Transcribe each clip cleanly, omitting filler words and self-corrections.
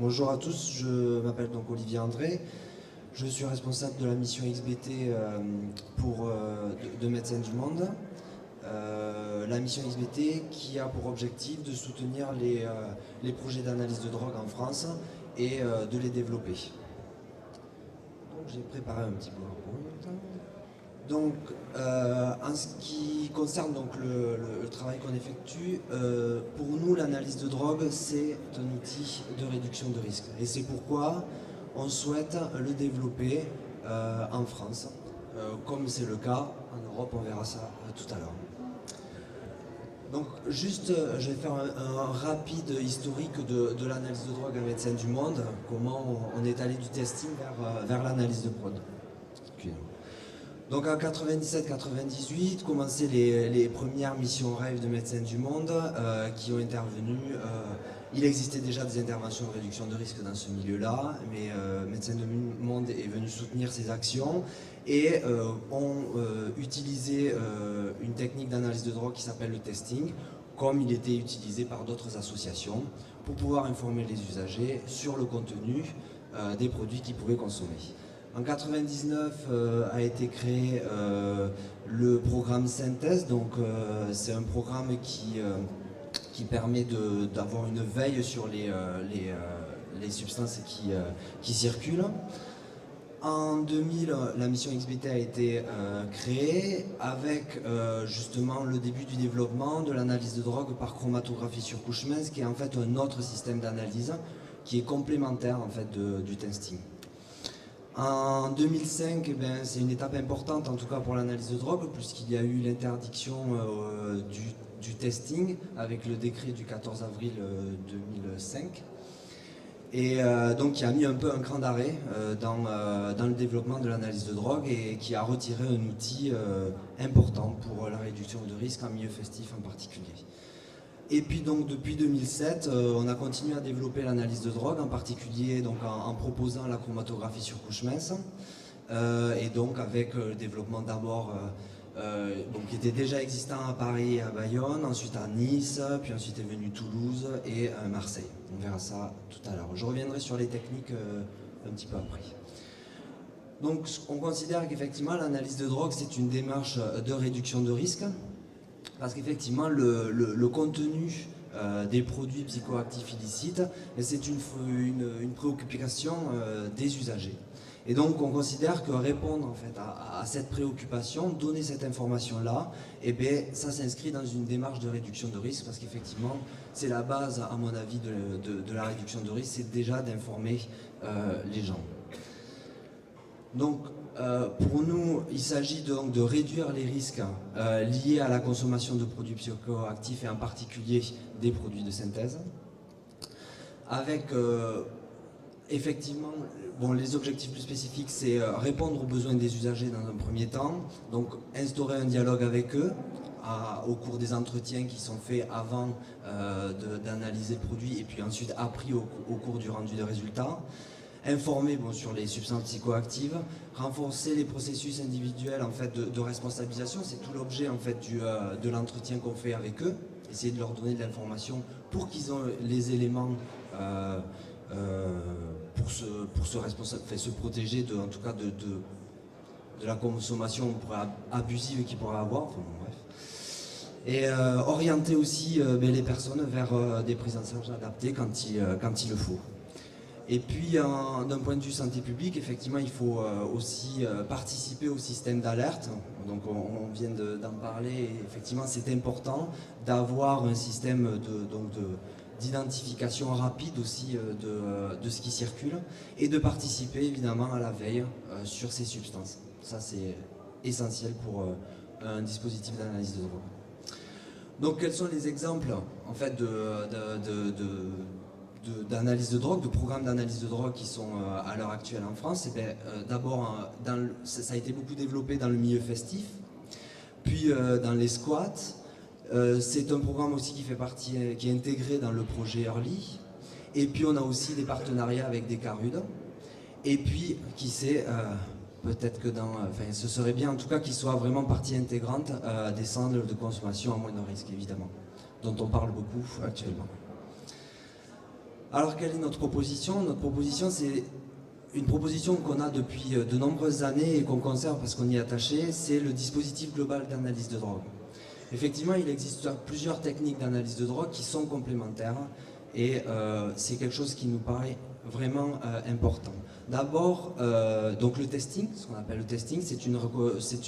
Bonjour à tous, je m'appelle donc Olivier André. Je suis responsable de la mission XBT de Médecins du Monde. La mission XBT qui a pour objectif de soutenir les projets d'analyse de drogue en France et de les développer. Donc j'ai préparé un petit PowerPoint. Donc, en ce qui concerne donc, le travail qu'on effectue, pour nous, l'analyse de drogue, c'est un outil de réduction de risque. Et c'est pourquoi on souhaite le développer en France, comme c'est le cas en Europe, on verra ça tout à l'heure. Donc, juste, je vais faire un rapide historique de l'analyse de drogue à Médecins du Monde, comment on est allé du testing vers l'analyse de prod. Donc en 97-98, commençaient les premières missions rêves de Médecins du Monde qui ont intervenu. Il existait déjà des interventions de réduction de risque dans ce milieu-là, mais Médecins du Monde est venu soutenir ces actions et ont utilisé une technique d'analyse de drogue qui s'appelle le testing, comme il était utilisé par d'autres associations, pour pouvoir informer les usagers sur le contenu des produits qu'ils pouvaient consommer. En 1999 a été créé le programme Synthèse, donc c'est un programme qui permet d'avoir une veille sur les substances qui circulent. En 2000, la mission XBT a été créée avec justement le début du développement de l'analyse de drogue par chromatographie sur couche mince, qui est en fait un autre système d'analyse qui est complémentaire en fait du testing. En 2005, c'est une étape importante, en tout cas pour l'analyse de drogue, puisqu'il y a eu l'interdiction du testing avec le décret du 14 avril 2005. Et donc qui a mis un peu un cran d'arrêt dans le développement de l'analyse de drogue et qui a retiré un outil important pour la réduction de risque en milieu festif en particulier. Et puis donc depuis 2007, on a continué à développer l'analyse de drogue, en particulier donc, en proposant la chromatographie sur couche mince, et donc avec le développement d'abord qui était déjà existant à Paris et à Bayonne, ensuite à Nice, puis ensuite est venu Toulouse et Marseille. On verra ça tout à l'heure. Je reviendrai sur les techniques un petit peu après. Donc on considère qu'effectivement l'analyse de drogue c'est une démarche de réduction de risque, parce qu'effectivement le contenu des produits psychoactifs illicites, c'est une préoccupation des usagers. Et donc on considère que répondre en fait, à cette préoccupation, donner cette information-là, ça s'inscrit dans une démarche de réduction de risque, parce qu'effectivement c'est la base, à mon avis, de la réduction de risque, c'est déjà d'informer les gens. Donc pour nous, il s'agit donc de réduire les risques liés à la consommation de produits psychoactifs et en particulier des produits de synthèse, avec effectivement, les objectifs plus spécifiques, c'est répondre aux besoins des usagers dans un premier temps, donc instaurer un dialogue avec eux au cours des entretiens qui sont faits avant d'analyser le produit et puis ensuite appris au cours du rendu des résultats. Informer sur les substances psychoactives, renforcer les processus individuels en fait, de responsabilisation, c'est tout l'objet en fait, de l'entretien qu'on fait avec eux, essayer de leur donner de l'information pour qu'ils aient les éléments pour se protéger en tout cas de la consommation abusive qu'ils pourraient avoir. Enfin, bref. Et orienter aussi les personnes vers des prises en charge adaptées quand il le faut. Et puis, d'un point de vue santé publique, effectivement, il faut aussi participer au système d'alerte. Donc, on vient d'en parler. Et effectivement, c'est important d'avoir un système d'identification rapide aussi de ce qui circule et de participer évidemment à la veille sur ces substances. Ça, c'est essentiel pour un dispositif d'analyse de drogue. Donc, quels sont les exemples en fait, d'analyse de drogue, de programmes d'analyse de drogue qui sont à l'heure actuelle en France? D'abord, ça a été beaucoup développé dans le milieu festif, puis dans les squats. C'est un programme aussi qui fait partie, qui est intégré dans le projet Early. Et puis on a aussi des partenariats avec des CARUD. Et puis, qui sait, peut-être que ce serait bien en tout cas qu'il soit vraiment partie intégrante des centres de consommation à moindre risque, évidemment, dont on parle beaucoup actuellement. Alors quelle est notre proposition? Notre proposition, c'est une proposition qu'on a depuis de nombreuses années et qu'on conserve parce qu'on y est attaché, c'est le dispositif global d'analyse de drogue. Effectivement, il existe plusieurs techniques d'analyse de drogue qui sont complémentaires et c'est quelque chose qui nous paraît vraiment important. D'abord, donc le testing, ce qu'on appelle le testing, c'est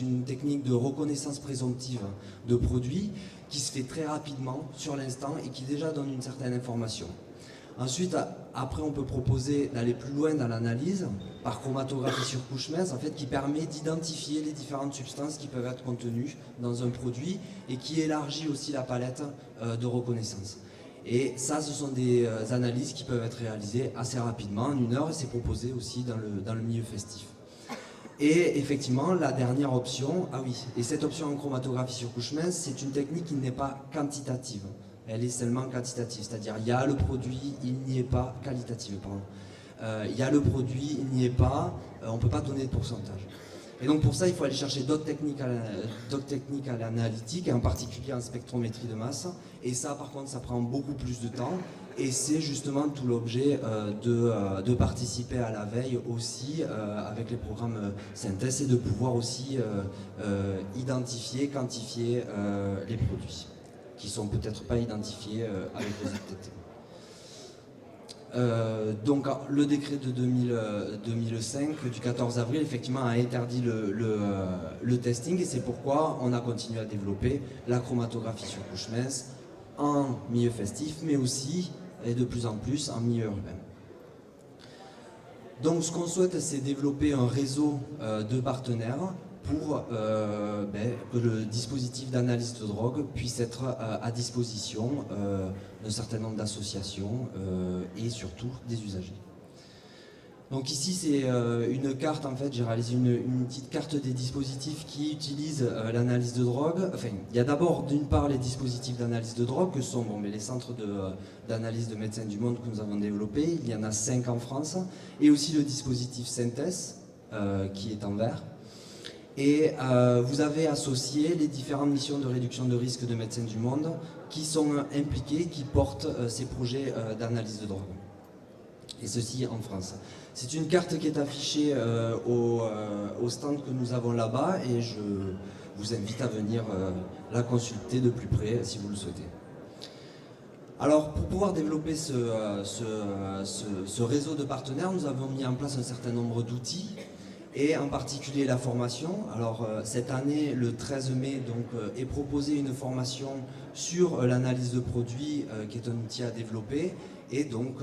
une technique de reconnaissance présomptive de produits qui se fait très rapidement sur l'instant et qui déjà donne une certaine information. Ensuite, après, on peut proposer d'aller plus loin dans l'analyse par chromatographie sur couche mince, en fait, qui permet d'identifier les différentes substances qui peuvent être contenues dans un produit et qui élargit aussi la palette de reconnaissance. Et ça, ce sont des analyses qui peuvent être réalisées assez rapidement, en 1 heure, et c'est proposé aussi dans le milieu festif. Et effectivement, la dernière option, ah oui, et cette option en chromatographie sur couche mince, c'est une technique qui n'est pas quantitative. Elle est seulement quantitative, c'est-à-dire il y a le produit, il n'y est pas qualitative, pardon. Il y a le produit, il n'y est pas, on ne peut pas donner de pourcentage. Et donc pour ça, il faut aller chercher d'autres techniques à l'analytique, et en particulier en spectrométrie de masse. Et ça, par contre, ça prend beaucoup plus de temps. Et c'est justement tout l'objet de participer à la veille aussi avec les programmes Synthèse et de pouvoir aussi identifier, quantifier les produits qui ne sont peut-être pas identifiés avec les ZTT. Donc le décret de 2005 du 14 avril effectivement a interdit le testing et c'est pourquoi on a continué à développer la chromatographie sur couche mince en milieu festif mais aussi et de plus en plus en milieu urbain. Donc ce qu'on souhaite c'est développer un réseau de partenaires pour que le dispositif d'analyse de drogue puisse être à disposition d'un certain nombre d'associations et surtout des usagers. Donc ici c'est une carte, en fait j'ai réalisé une petite carte des dispositifs qui utilisent l'analyse de drogue. Enfin, il y a d'abord d'une part les dispositifs d'analyse de drogue que sont les centres d'analyse de Médecins du Monde que nous avons développés, il y en a 5 en France, et aussi le dispositif Synthèse qui est en vert. Et vous avez associé les différentes missions de réduction de risque de Médecins du Monde qui sont impliquées, qui portent ces projets d'analyse de drogue. Et ceci en France. C'est une carte qui est affichée au stand que nous avons là-bas et je vous invite à venir la consulter de plus près si vous le souhaitez. Alors pour pouvoir développer ce réseau de partenaires, nous avons mis en place un certain nombre d'outils. Et en particulier la formation. Alors cette année, le 13 mai, est proposée une formation sur l'analyse de produits qui est un outil à développer. Et donc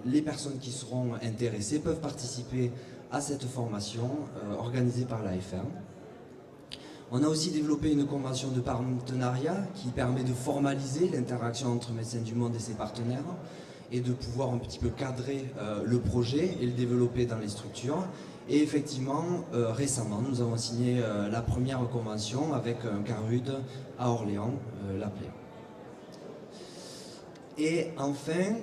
les personnes qui seront intéressées peuvent participer à cette formation organisée par l'AFR. On a aussi développé une convention de partenariat qui permet de formaliser l'interaction entre Médecins du Monde et ses partenaires et de pouvoir un petit peu cadrer le projet et le développer dans les structures. Et effectivement, récemment, nous avons signé la première convention avec un CARUD à Orléans, l'APLEA. Et enfin,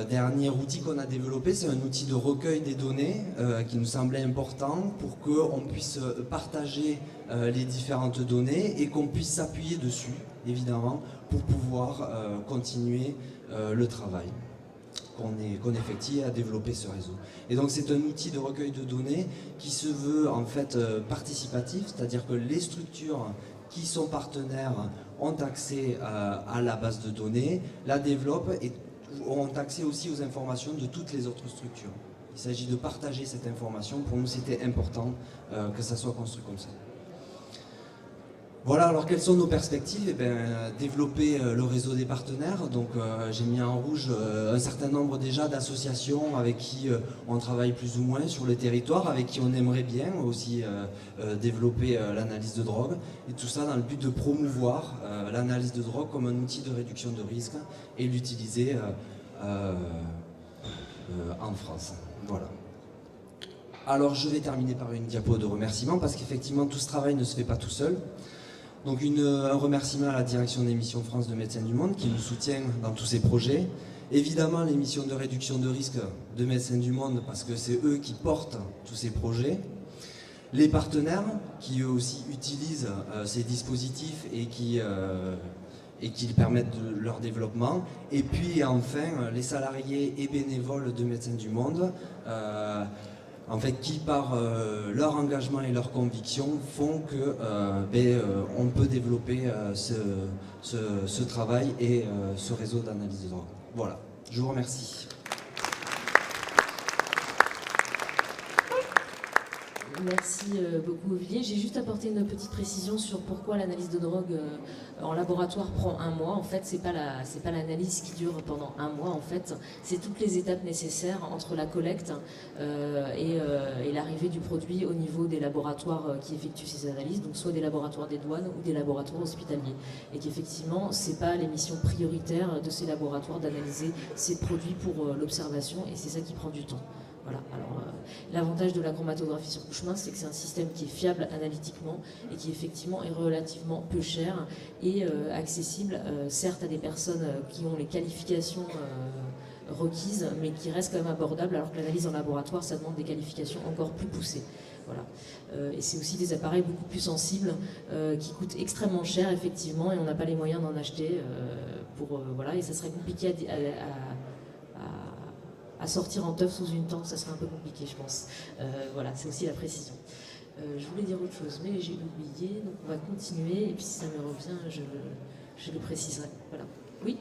dernier outil qu'on a développé, c'est un outil de recueil des données qui nous semblait important pour qu'on puisse partager les différentes données et qu'on puisse s'appuyer dessus, évidemment, pour pouvoir continuer le travail qu'on effectue à développer ce réseau. Et donc c'est un outil de recueil de données qui se veut en fait participatif, c'est-à-dire que les structures qui sont partenaires ont accès à la base de données, la développent et ont accès aussi aux informations de toutes les autres structures. Il s'agit de partager cette information, pour nous c'était important que ça soit construit comme ça. Voilà, alors quelles sont nos perspectives? Développer le réseau des partenaires. Donc j'ai mis en rouge un certain nombre déjà d'associations avec qui on travaille plus ou moins sur le territoire, avec qui on aimerait bien aussi développer l'analyse de drogue. Et tout ça dans le but de promouvoir l'analyse de drogue comme un outil de réduction de risque et l'utiliser en France. Voilà. Alors je vais terminer par une diapo de remerciement parce qu'effectivement tout ce travail ne se fait pas tout seul. Donc un remerciement à la direction des missions France de Médecins du Monde qui nous soutient dans tous ces projets. Évidemment les missions de réduction de risque de Médecins du Monde parce que c'est eux qui portent tous ces projets. Les partenaires qui eux aussi utilisent ces dispositifs et qui et qui permettent leur développement. Et puis enfin, les salariés et bénévoles de Médecins du Monde, en fait, qui par leur engagement et leur conviction font que on peut développer ce travail et ce réseau d'analyse de drogue. Voilà, je vous remercie. Merci beaucoup Olivier. J'ai juste apporté une petite précision sur pourquoi l'analyse de drogue en laboratoire prend 1 mois. En fait, c'est pas l'analyse qui dure pendant 1 mois. En fait, c'est toutes les étapes nécessaires entre la collecte et l'arrivée du produit au niveau des laboratoires qui effectuent ces analyses, donc soit des laboratoires des douanes ou des laboratoires hospitaliers. Et qu'effectivement, c'est pas les missions prioritaires de ces laboratoires d'analyser ces produits pour l'observation, et c'est ça qui prend du temps. Voilà. Alors, l'avantage de la chromatographie sur couche mince, c'est que c'est un système qui est fiable analytiquement et qui effectivement est relativement peu cher et accessible, certes à des personnes qui ont les qualifications requises, mais qui reste quand même abordable, alors que l'analyse en laboratoire, ça demande des qualifications encore plus poussées. Voilà. Et c'est aussi des appareils beaucoup plus sensibles qui coûtent extrêmement cher, effectivement, et on n'a pas les moyens d'en acheter. Voilà, et ça serait compliqué à sortir en teuf sous une tente, ça serait un peu compliqué, je pense. Voilà, c'est aussi la précision. Je voulais dire autre chose, mais j'ai oublié, donc on va continuer, et puis si ça me revient, je le préciserai. Voilà. Oui ?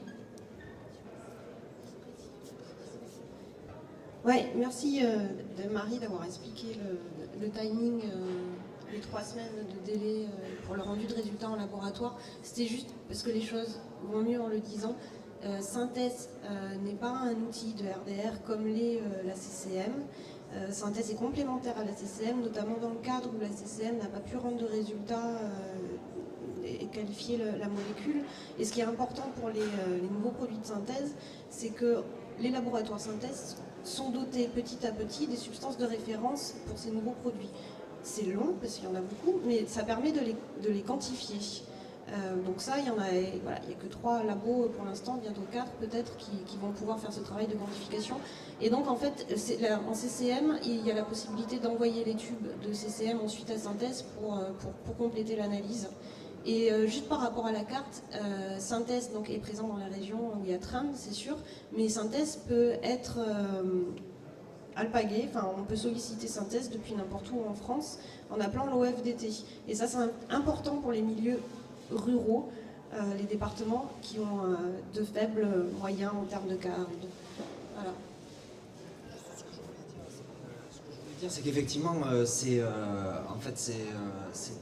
Ouais, merci de Marie d'avoir expliqué le timing, les 3 semaines de délai pour le rendu de résultats en laboratoire. C'était juste parce que les choses vont mieux en le disant. Synthèse n'est pas un outil de RDR comme l'est la CCM. Synthèse est complémentaire à la CCM, notamment dans le cadre où la CCM n'a pas pu rendre de résultats et qualifier la molécule. Et ce qui est important pour les nouveaux produits de synthèse, c'est que les laboratoires synthèse sont dotés petit à petit des substances de référence pour ces nouveaux produits. C'est long parce qu'il y en a beaucoup, mais ça permet de les quantifier. Donc ça, il n'y a que 3 labos pour l'instant, bientôt 4 peut-être, qui vont pouvoir faire ce travail de quantification. Et donc en fait, en CCM, il y a la possibilité d'envoyer les tubes de CCM ensuite à synthèse pour compléter l'analyse. Et juste par rapport à la carte, synthèse donc, est présent dans la région où il y a Trame, c'est sûr, mais synthèse peut être alpagué, on peut solliciter synthèse depuis n'importe où en France en appelant l'OFDT. Et ça, c'est important pour les milieux ruraux, les départements qui ont de faibles moyens en termes de cas arides. Voilà. Ce que je voulais dire, c'est qu'effectivement, c'est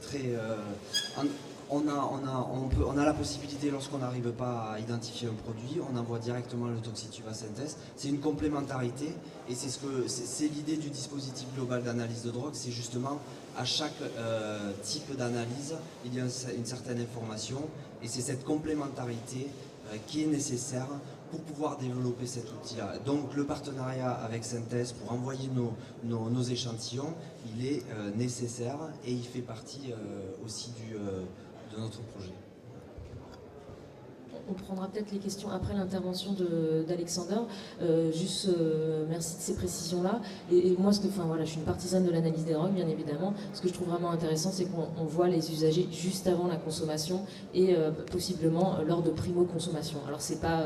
très... On a la possibilité, lorsqu'on n'arrive pas à identifier un produit, on envoie directement le toxitube à synthèse. C'est une complémentarité et c'est l'idée du dispositif global d'analyse de drogue, c'est justement à chaque type d'analyse, il y a une certaine information et c'est cette complémentarité qui est nécessaire pour pouvoir développer cet outil-là. Donc le partenariat avec Synthèse pour envoyer nos échantillons, il est nécessaire et il fait partie aussi de notre projet. On prendra peut-être les questions après l'intervention d'Alexander. Merci de ces précisions-là. Et moi, je suis une partisane de l'analyse des drogues, bien évidemment. Ce que je trouve vraiment intéressant, c'est qu'on voit les usagers juste avant la consommation et possiblement lors de primo-consommation. Alors, c'est pas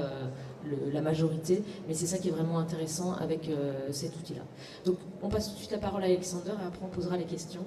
la majorité, mais c'est ça qui est vraiment intéressant avec cet outil-là. Donc, on passe tout de suite la parole à Alexander et après on posera les questions.